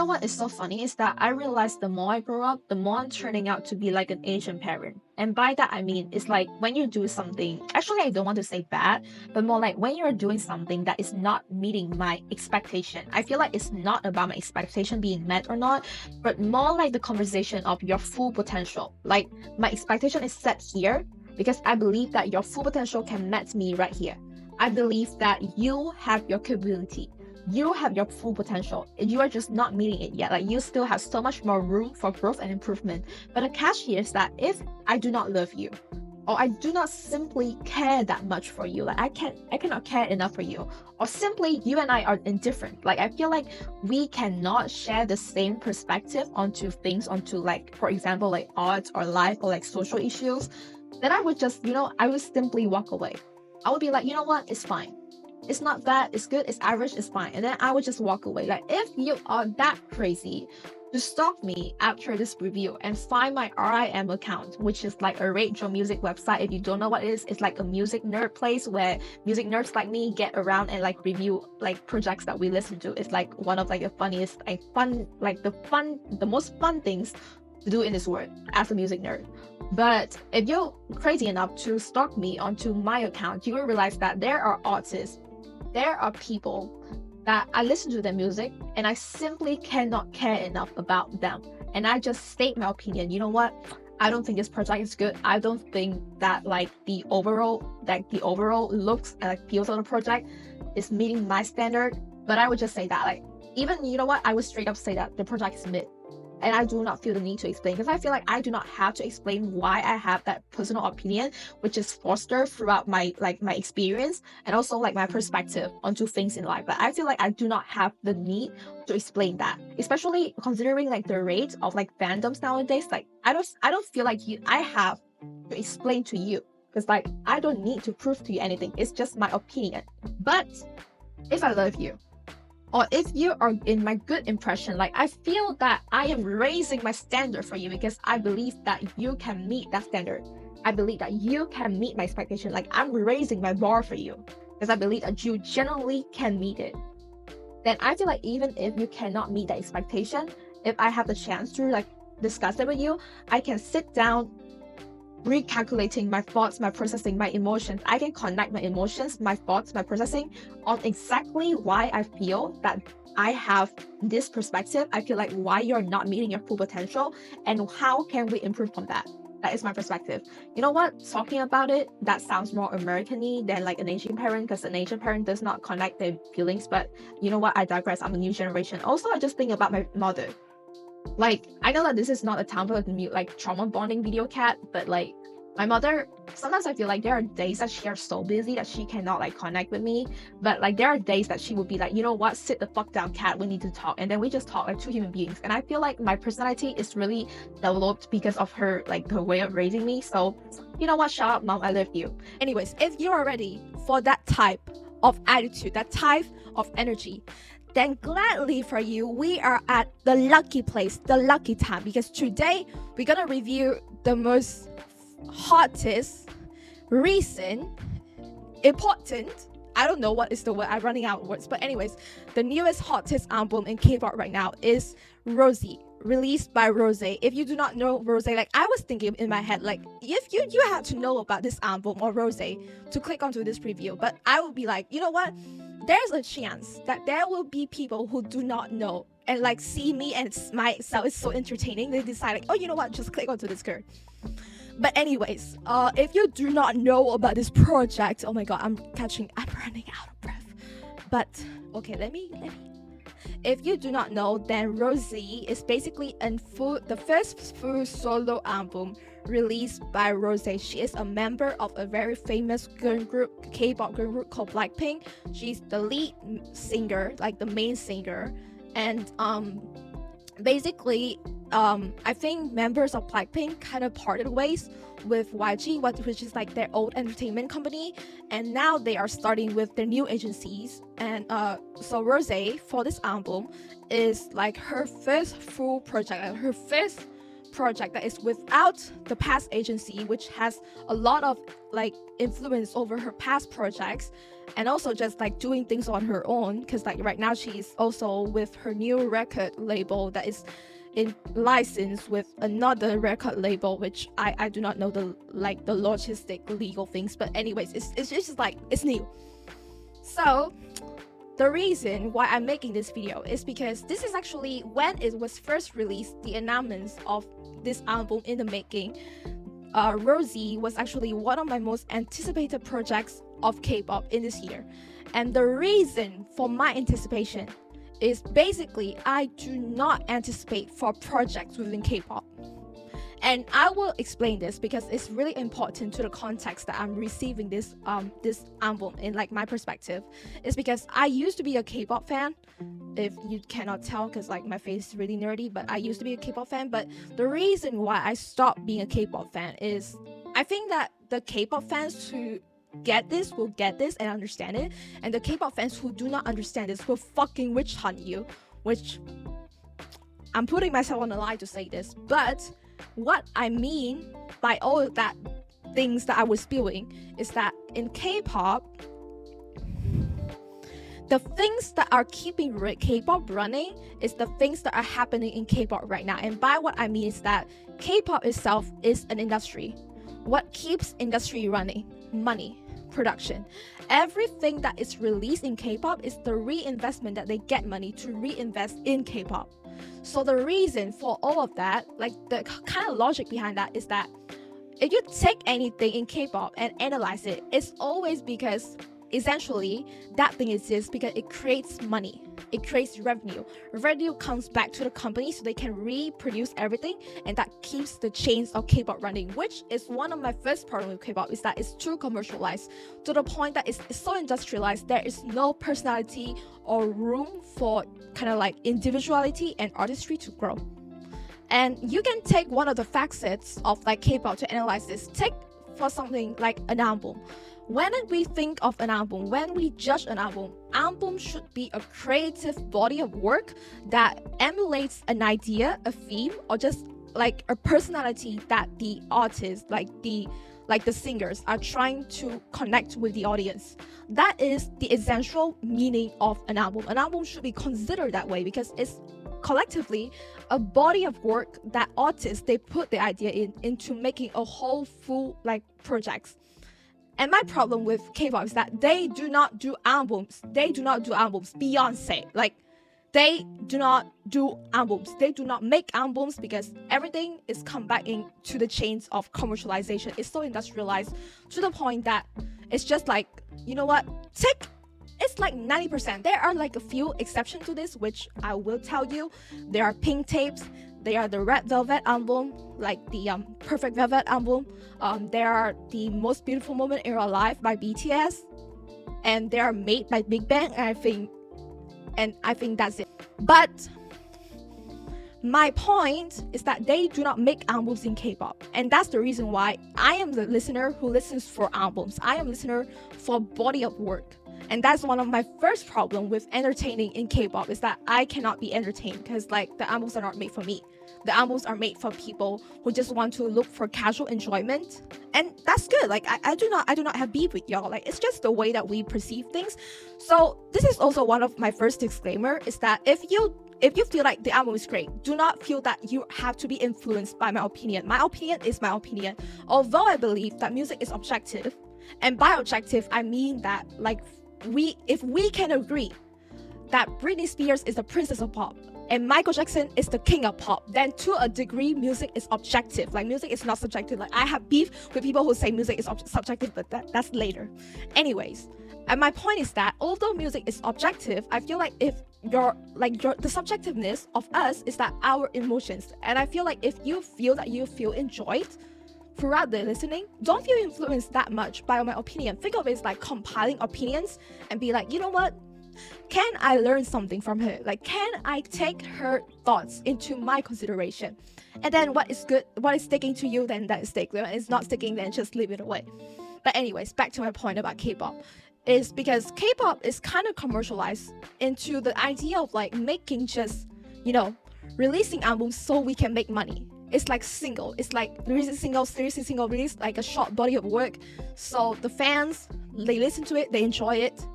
know what is so funny is that I realized the more I grow up, the more I'm turning out to be like an Asian parent. And by that I mean it's like when you do something, actually I don't want to say bad, but more like when you're doing something that is not meeting my expectation. I feel like it's not about my expectation being met or not, but more like the conversation of your full potential. Like my expectation is set here because I believe that your full potential can match me right here. I believe that you have your capability. You have your full potential. You are just not meeting it yet. Like you still have so much more room for growth and improvement. But the catch here is that if I do not love you, or I do not simply care that much for you, like I cannot care enough for you, or simply you and I are indifferent. Like I feel like we cannot share the same perspective onto things, onto like, for example, like art or life or like social issues, then I would just, I would simply walk away. I would be like, you know what, it's fine. It's not bad, it's good, it's average, it's fine. And then I would just walk away. Like if you are that crazy to stalk me after this review and find my RIM account, which is like a rate your music website. If you don't know what it is, it's like a music nerd place where music nerds like me get around and like review like projects that we listen to. It's like one of like the funniest, like the most fun things to do in this world as a music nerd. But if you're crazy enough to stalk me onto my account, you will realize that there are artists, there are people that I listen to their music and I simply cannot care enough about them. And I just state my opinion. You know what? I don't think this project is good. I don't think that like the overall looks and like feels of the project is meeting my standard. But I would just say that like, even, you know what? I would straight up say that the project is mid. And I do not feel the need to explain because I feel like I do not have to explain why I have that personal opinion, which is fostered throughout my experience and also like my perspective onto things in life. But I feel like I do not have the need to explain that, especially considering like the rate of like fandoms nowadays. Like I don't feel like I have to explain to you because like I don't need to prove to you anything. It's just my opinion. But if I love you, or if you are in my good impression, like I feel that I am raising my standard for you because I believe that you can meet that standard. I believe that you can meet my expectation. Like I'm raising my bar for you because I believe that you generally can meet it. Then I feel like even if you cannot meet that expectation, if I have the chance to like discuss it with you, I can sit down recalculating my thoughts, my processing, my emotions. I can connect my emotions, my thoughts, my processing on exactly why I feel that I have this perspective. I feel like why you're not meeting your full potential and how can we improve on that. That is my perspective. You know what? Talking about it, that sounds more American-y than like an Asian parent because an Asian parent does not connect their feelings. But you know what? I digress. I'm a new generation. Also, I just think about my mother. Like, I know that this is not a time for like trauma bonding video cat, but like my mother, sometimes I feel like there are days that she are so busy that she cannot like connect with me. But like there are days that she would be like, you know what, sit the fuck down, cat, we need to talk. And then we just talk like two human beings. And I feel like my personality is really developed because of her, like her way of raising me. So you know what, shout out mom, I love you. Anyways, if you are ready for that type of attitude, that type of energy, then gladly for you, we are at the lucky place, the lucky time, because today we're gonna review the most hottest, recent, important, I don't know what is the word, I'm running out of words, but anyways, the newest hottest album in K-pop right now is ROSÉ, released by ROSÉ. If you do not know ROSÉ, like I was thinking in my head, like if you had to know about this album or ROSÉ to click onto this preview, but I would be like, you know what, there's a chance that there will be people who do not know and like see me and myself is so entertaining, they decide like, oh, you know what, just click onto this girl. But anyways, if you do not know about this project, oh my god, I'm running out of breath. But okay, let me. If you do not know, then ROSÉ is basically the first full solo album released by ROSÉ. She is a member of a very famous girl group, K-pop girl group called Blackpink. She's the lead singer, like the main singer, and basically, I think members of Blackpink kind of parted ways with YG, which is like their old entertainment company, and now they are starting with their new agencies. And so ROSÉ for this album is like her first full project, her first project that is without the past agency, which has a lot of like influence over her past projects, and also just like doing things on her own, because like right now she's also with her new record label that is in license with another record label, which I do not know the logistic legal things, but anyways, it's just like it's new. So the reason why I'm making this video is because this is actually when it was first released, the announcement of this album in the making. ROSÉ was actually one of my most anticipated projects of K-pop in this year. And the reason for my anticipation is basically I do not anticipate for projects within K-pop. And I will explain this because it's really important to the context that I'm receiving this album in like my perspective. Is because I used to be a K-pop fan. If you cannot tell, because like my face is really nerdy, but I used to be a K-pop fan. But the reason why I stopped being a K-pop fan is I think that the K-pop fans who get this will get this and understand it, and the K-pop fans who do not understand this will fucking witch hunt you, which I'm putting myself on the line to say this, but what I mean by all of that things that I was spewing is that in K-pop, the things that are keeping K-pop running is the things that are happening in K-pop right now. And by what I mean is that K-pop itself is an industry. What keeps industry running? Money, production. Everything that is released in K-pop is the reinvestment that they get money to reinvest in K-pop. So the reason for all of that, like the kind of logic behind that is that if you take anything in K-pop and analyze it, it's always because essentially that thing exists because it creates money. It creates revenue. Revenue comes back to the company so they can reproduce everything, and that keeps the chains of K-pop running, which is one of my first problems with K-pop, is that it's too commercialized to the point that it's so industrialized. There is no personality or room for kind of like individuality and artistry to grow. And you can take one of the facets of like K-pop to analyze this. Take for something like an album. When we think of an album, when we judge an album should be a creative body of work that emulates an idea, a theme, or just like a personality that the artist, like the singers, are trying to connect with the audience. That is the essential meaning of an album. An album should be considered that way because it's collectively a body of work that artists, they put the idea into making a whole full like projects. And my problem with K-pop is that they do not do albums. They do not do albums. Beyonce, like, they do not do albums. They do not make albums because everything is come back into the chains of commercialization. It's so industrialized to the point that it's just like, you know what? It's like 90%. There are like a few exceptions to this, which I will tell you. There are Pink Tapes. They are the Red Velvet album, like the Perfect Velvet album. There are the Most Beautiful Moment in Our Life by BTS, and they are made by Big Bang. And I think that's it. But my point is that they do not make albums in K-pop, and that's the reason why I am the listener who listens for albums. I am a listener for body of work. And that's one of my first problem with entertaining in K-pop, is that I cannot be entertained because like the albums are not made for me. The albums are made for people who just want to look for casual enjoyment, and that's good. Like I do not have beef with y'all. Like it's just the way that we perceive things. So this is also one of my first disclaimer, is that if you feel like the album is great, do not feel that you have to be influenced by my opinion. My opinion is my opinion. Although I believe that music is objective, and by objective I mean that like if we can agree that Britney Spears is the princess of pop and Michael Jackson is the king of pop, then to a degree music is objective. Like music is not subjective. Like I have beef with people who say music is subjective, but that's later. Anyways, and my point is that although music is objective, I feel like if the subjectiveness of us is that our emotions, and I feel like if you feel that you feel enjoyed throughout the listening, don't feel influenced that much by my opinion. Think of it as like compiling opinions and be like, you know what? Can I learn something from her? Like, can I take her thoughts into my consideration? And then what is good, what is sticking to you, then that is sticking. When it's not sticking, then just leave it away. But anyways, back to my point about K-pop. Is because K-pop is kind of commercialized into the idea of like making just, releasing albums so we can make money. it's like single. It's like releasing single, seriously single release, like a short body of work. So the fans, they listen to it, they enjoy it,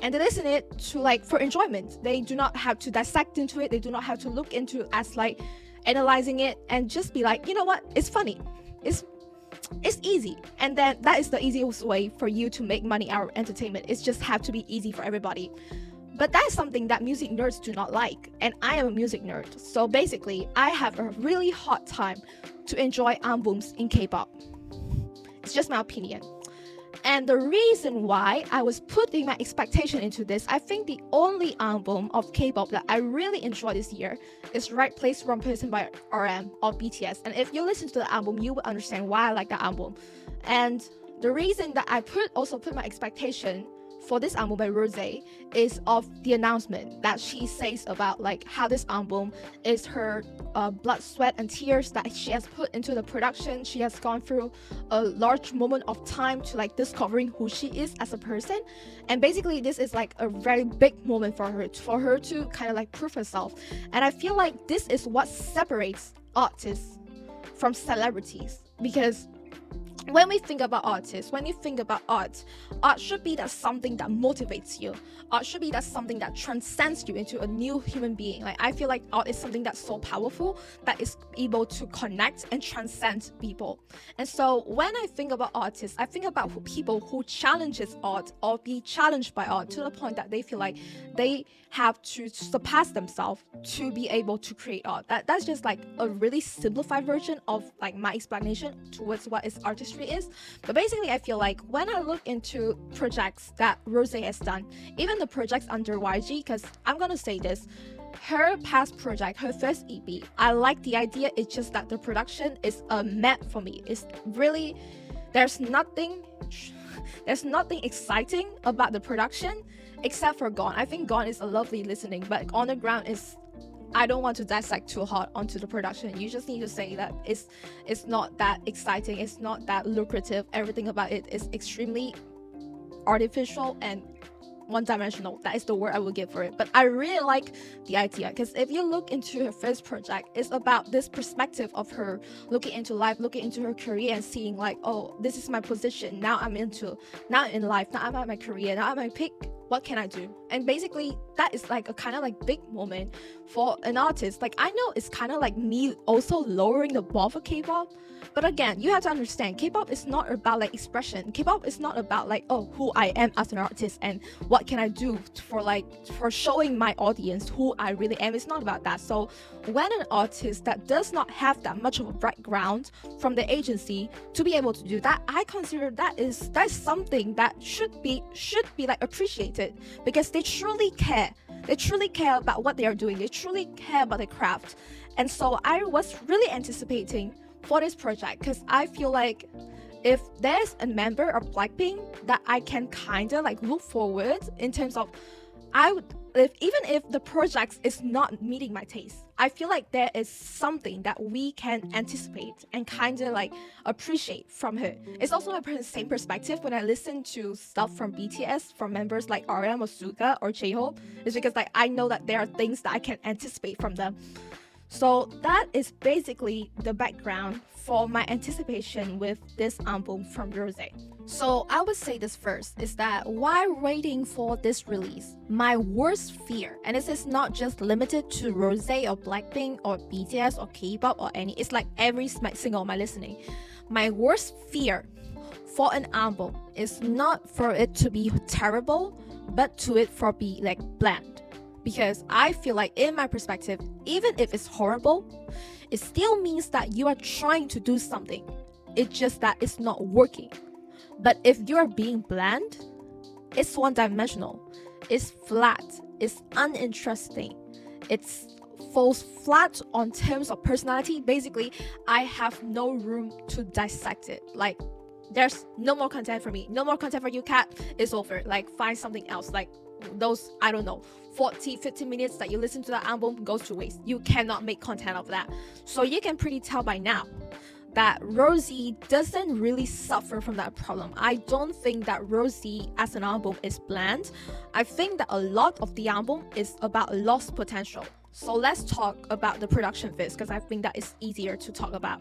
and they listen it to like for enjoyment. They do not have to dissect into it. They do not have to look into as like analyzing it and just be like, you know what, it's funny. It's easy. And then that is the easiest way for you to make money out of entertainment. It's just have to be easy for everybody. But that is something that music nerds do not like, and I am a music nerd. So basically, I have a really hard time to enjoy albums in K-pop. It's just my opinion. And the reason why I was putting my expectation into this, I think the only album of K-pop that I really enjoyed this year is Right Place, Wrong Person by RM or BTS. And if you listen to the album, you will understand why I like that album. And the reason that I also put my expectation for this album by ROSÉ is of the announcement that she says about like how this album is her blood, sweat, and tears that she has put into the production. She has gone through a large moment of time to like discovering who she is as a person, and basically this is like a very big moment for her to kind of like prove herself. And I feel like this is what separates artists from celebrities, because when we think about artists, when you think about art should be that something that motivates you. Art should be that something that transcends you into a new human being. Like I feel like art is something that's so powerful that is able to connect and transcend people. And so when I think about artists, I think about people who challenges art or be challenged by art to the point that they feel like they have to surpass themselves to be able to create art. That's just like a really simplified version of like my explanation towards what is artistry is. But basically I feel like when I look into projects that ROSÉ has done, even the projects under YG, because I'm gonna say this, her past project, her first EP, I like the idea. It's just that the production is a meh for me. It's really, there's nothing exciting about the production except for Gone. I think Gone is a lovely listening, but On the Ground is, I don't want to dissect too hard onto the production. You just need to say that it's not that exciting, it's not that lucrative. Everything about it is extremely artificial and one-dimensional. That is the word I will give for it. But I really like the idea, because if you look into her first project, it's about this perspective of her looking into life, looking into her career and seeing like, oh, this is my position. Now I'm in life. Now I'm at my career. Now I'm at my peak. What can I do? And basically that is like a kind of like big moment for an artist. Like I know it's kind of like me also lowering the bar for K-pop, but again, you have to understand, K-pop is not about like expression. K-pop is not about like, oh, who I am as an artist and what can I do for showing my audience who I really am. It's not about that. So when an artist that does not have that much of a background from the agency to be able to do that, I consider that's something that should be like appreciated, because they truly care. They truly care about what they are doing. They truly care about the craft. And so I was really anticipating for this project, because I feel like if there's a member of Blackpink that I can kind of like look forward in terms of, even if the project is not meeting my taste, I feel like there is something that we can anticipate and kind of like appreciate from her. It's also my same perspective when I listen to stuff from BTS, from members like RM or Suga or J-Hope. It's because like I know that there are things that I can anticipate from them. So that is basically the background for my anticipation with this album from ROSÉ. So I would say this first, is that while waiting for this release, my worst fear, and this is not just limited to ROSÉ or Blackpink or BTS or K-pop or any, it's like every single of my listening. My worst fear for an album is not for it to be terrible, but to it for be like bland. Because I feel like, in my perspective, even if it's horrible, it still means that you are trying to do something. It's just that it's not working. But if you're being bland, it's one-dimensional, it's flat, it's uninteresting, it falls flat on terms of personality. Basically, I have no room to dissect it. Like, there's no more content for me. No more content for you, Kat. It's over. Like, find something else. Like, those, I don't know, 40-50 minutes that you listen to the album goes to waste. You cannot make content of that. So you can pretty tell by now that ROSÉ doesn't really suffer from that problem. I don't think that ROSÉ as an album is bland. I think that a lot of the album is about lost potential. So let's talk about the production first, because I think that is easier to talk about.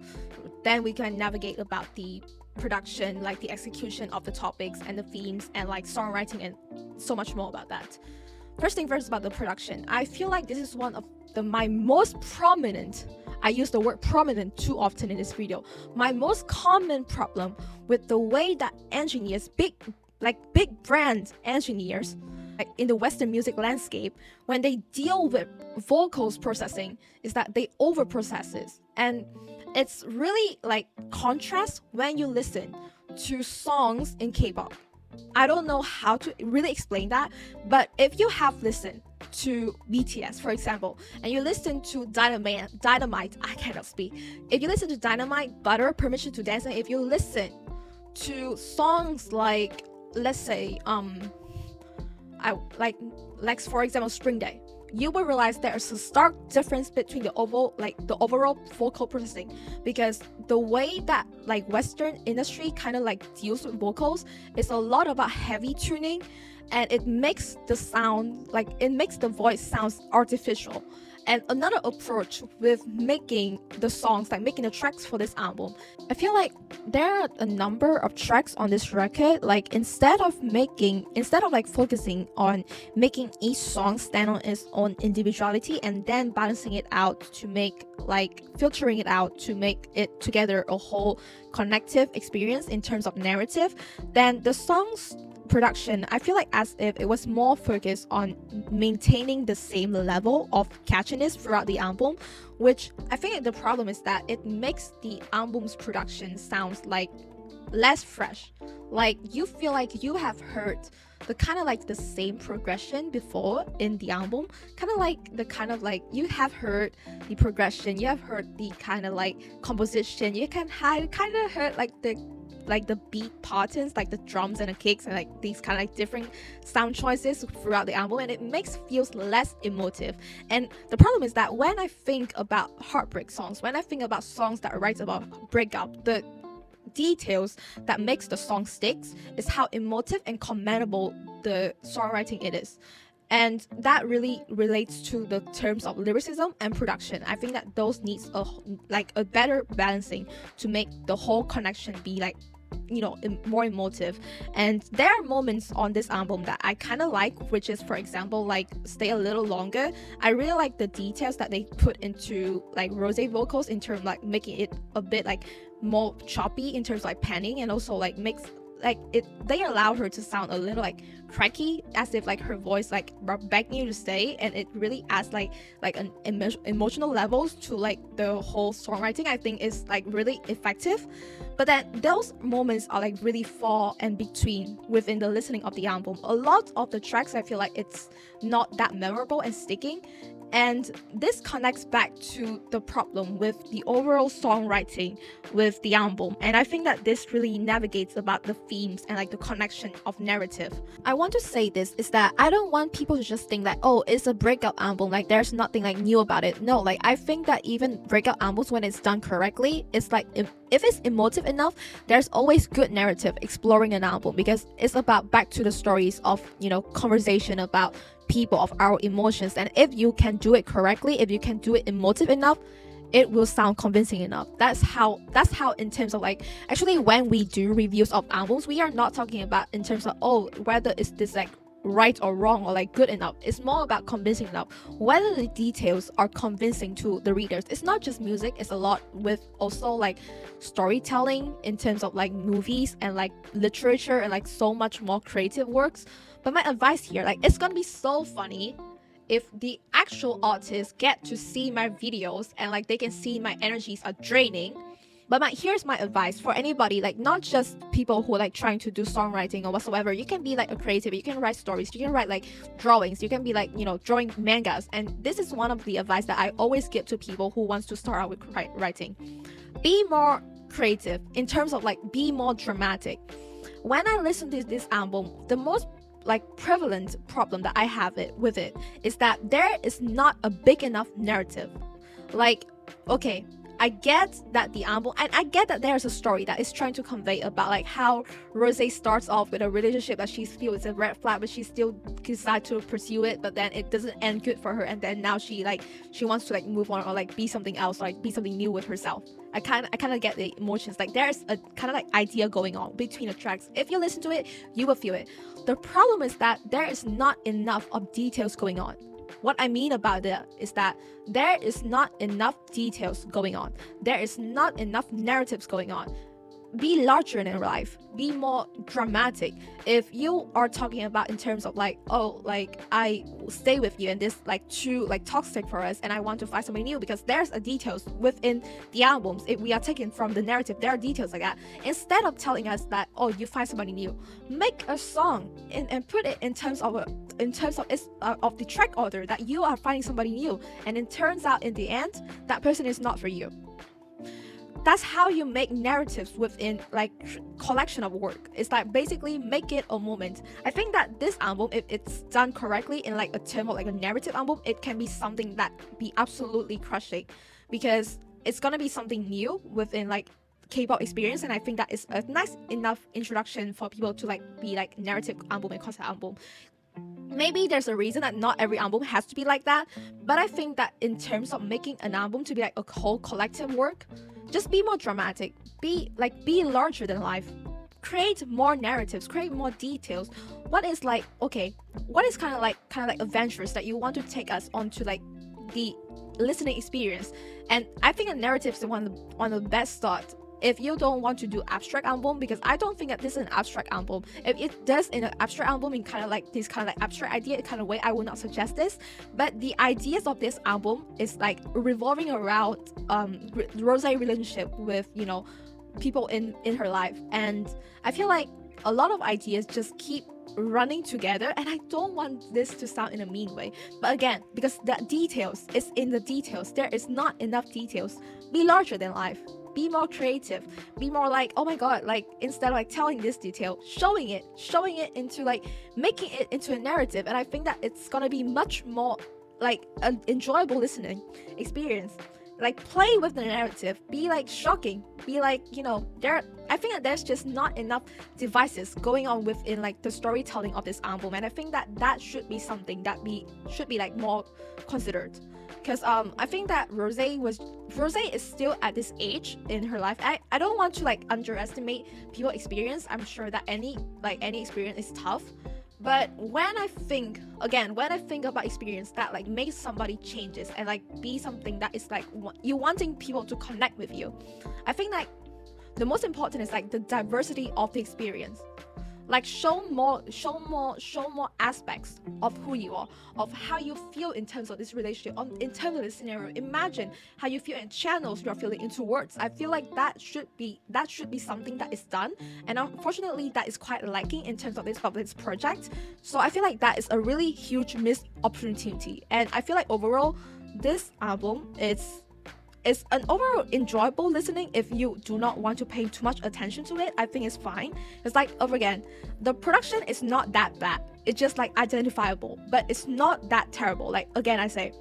Then we can navigate about the production, like the execution of the topics and the themes and like songwriting and so much more about that. First thing first about the production. I feel like this is one of my most prominent, I use the word prominent too often in this video, my most common problem with the way that engineers, big brand engineers, like in the Western music landscape, when they deal with vocals processing, is that they over process it. And it's really like contrast when you listen to songs in K-pop. I don't know how to really explain that, but if you have listened to BTS, for example, and you listen to Dynamite, I cannot speak. If you listen to Dynamite, Butter, Permission to Dance, and if you listen to songs like, let's say, like for example, Spring Day, you will realize there's a stark difference between the overall vocal processing, because the way that like Western industry kind of like deals with vocals is a lot about heavy tuning, and it makes the sound like it makes the voice sounds artificial. And another approach with making the songs, like making the tracks for this album, I feel like there are a number of tracks on this record, like instead of like focusing on making each song stand on its own individuality and then balancing it out to make like filtering it out to make it together a whole connective experience in terms of narrative, then the songs production, I feel like as if it was more focused on maintaining the same level of catchiness throughout the album, which I think the problem is that it makes the album's production sounds like less fresh. Like you feel like you have heard the kind of like the same progression before in the album, you have heard the progression, you have heard the kind of like composition, you kind of heard like the beat patterns, like the drums and the kicks and like these kind of like different sound choices throughout the album, and it feels less emotive. And the problem is that when I think about heartbreak songs, when I think about songs that write about breakup, the details that makes the song sticks is how emotive and commendable the songwriting it is. And that really relates to the terms of lyricism and production. I think that those needs a better balancing to make the whole connection be like, you know, more emotive. And there are moments on this album that I kind of like, which is, for example, like Stay a Little Longer. I really like the details that they put into like ROSÉ vocals in terms like making it a bit like more choppy in terms of like panning, and also like makes like it, they allow her to sound a little like cracky, as if like her voice like begging you to stay, and it really adds like an emotional levels to like the whole songwriting. I think is like really effective. But then those moments are like really far and between within the listening of the album. A lot of the tracks, I feel like it's not that memorable and sticking. And this connects back to the problem with the overall songwriting with the album. And I think that this really navigates about the themes and like the connection of narrative. I want to say this is that I don't want people to just think that, oh, it's a breakup album, like there's nothing like new about it. No, like I think that even breakup albums, when it's done correctly, it's like if it's emotive enough, there's always good narrative exploring an album, because it's about back to the stories of, you know, conversation about people, of our emotions. And if you can do it correctly, if you can do it emotive enough, it will sound convincing enough. That's how in terms of like, actually when we do reviews of albums, we are not talking about in terms of, oh, whether it's this like right or wrong or like good enough. It's more about convincing enough, whether the details are convincing to the readers. It's not just music, it's a lot with also like storytelling in terms of like movies and like literature and like so much more creative works. But my advice here, like, it's gonna be so funny if the actual artists get to see my videos and like they can see my energies are draining. But here's my advice for anybody, like not just people who are like trying to do songwriting or whatsoever. You can be like a creative, you can write stories, you can write like drawings, you can be like, you know, drawing mangas. And this is one of the advice that I always give to people who wants to start out with writing. Be more creative in terms of like be more dramatic. When I listen to this album, the most like prevalent problem that I have with it is that there is not a big enough narrative. Like, okay, I get that the album, and I get that there's a story that is trying to convey about like how Rosé starts off with a relationship that she feels is a red flag, but she still decides to pursue it, but then it doesn't end good for her, and then now she wants to like move on or like be something else, or, like be something new with herself. I kind of get the emotions. Like there's a kind of like idea going on between the tracks. If you listen to it, you will feel it. The problem is that there is not enough of details going on. What I mean about that is that there is not enough details going on. There is not enough narratives going on. Be larger in life. Be more dramatic. If you are talking about in terms of like, oh, like I stay with you and this like too like toxic for us, and I want to find something new, because there's a details within the albums. If we are taken from the narrative, there are details like that. Instead of telling us that, oh, you find somebody new, make a song and put it in terms of the track order that you are finding somebody new, and it turns out in the end that person is not for you. That's how you make narratives within like collection of work. It's like basically make it a moment. I think that this album, if it's done correctly in like a term of like a narrative album, it can be something that be absolutely crushing, because it's gonna be something new within like K-pop experience, and I think that is a nice enough introduction for people to like be like narrative album and concept album. Maybe there's a reason that not every album has to be like that, but I think that in terms of making an album to be like a whole collective work, just be more dramatic, be larger than life, create more narratives, create more details. What is like, okay, what is kind of like adventures that you want to take us onto like the listening experience? And I think a narrative is one of the best start. If you don't want to do abstract album, because I don't think that this is an abstract album. If it does in an abstract album in kind of like this kind of like abstract idea kind of way, I would not suggest this. But the ideas of this album is like revolving around Rosé relationship with, you know, people in her life, and I feel like a lot of ideas just keep running together, and I don't want this to sound in a mean way, but again, because the details is in the details, there is not enough details. Be larger than life. Be more creative. Be more like, oh my god, like instead of like telling this detail, showing it into like making it into a narrative. And I think that it's gonna be much more like an enjoyable listening experience. Like play with the narrative, be like shocking, be like, you know, I think that there's just not enough devices going on within like the storytelling of this album, and I think that should be something that should be like more considered. Because I think that Rosé is still at this age in her life. I don't want to like underestimate people's experience. I'm sure that any experience is tough. But when I think about experience that like makes somebody changes and like be something that is like you wanting people to connect with you, I think like the most important is like the diversity of the experience. Like show more aspects of who you are, of how you feel in terms of this relationship, in terms of this scenario. Imagine how you feel in channels you're feeling into words. I feel like that should be something that is done, and unfortunately that is quite lacking in terms of this project. So I feel like that is a really huge missed opportunity, and I feel like overall this album it's an overall enjoyable listening. If you do not want to pay too much attention to it, I think it's fine. It's like, again, the production is not that bad. It's just like identifiable, but it's not that terrible. Like, again, I say,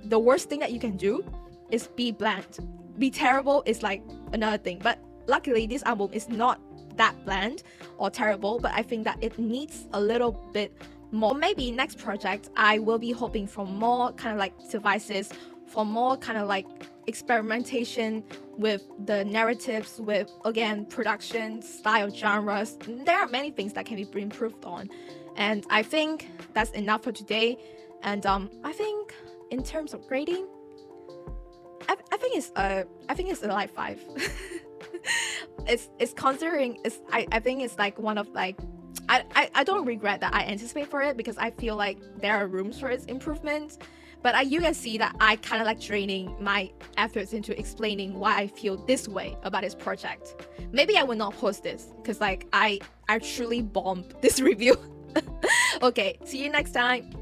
the worst thing that you can do is be bland. Be terrible is like another thing. But luckily, this album is not that bland or terrible, but I think that it needs a little bit more. Maybe next project, I will be hoping for more kind of like devices, for more kind of like experimentation with the narratives, with again production style, genres. There are many things that can be improved on, and I think that's enough for today. And I think in terms of grading, I think it's a like 5. it's considering I think it's like one of like I don't regret that I anticipate for it, because I feel like there are rooms for its improvement. But you can see that I kind of like draining my efforts into explaining why I feel this way about this project. Maybe I will not post this, because like I truly bombed this review. Okay, see you next time.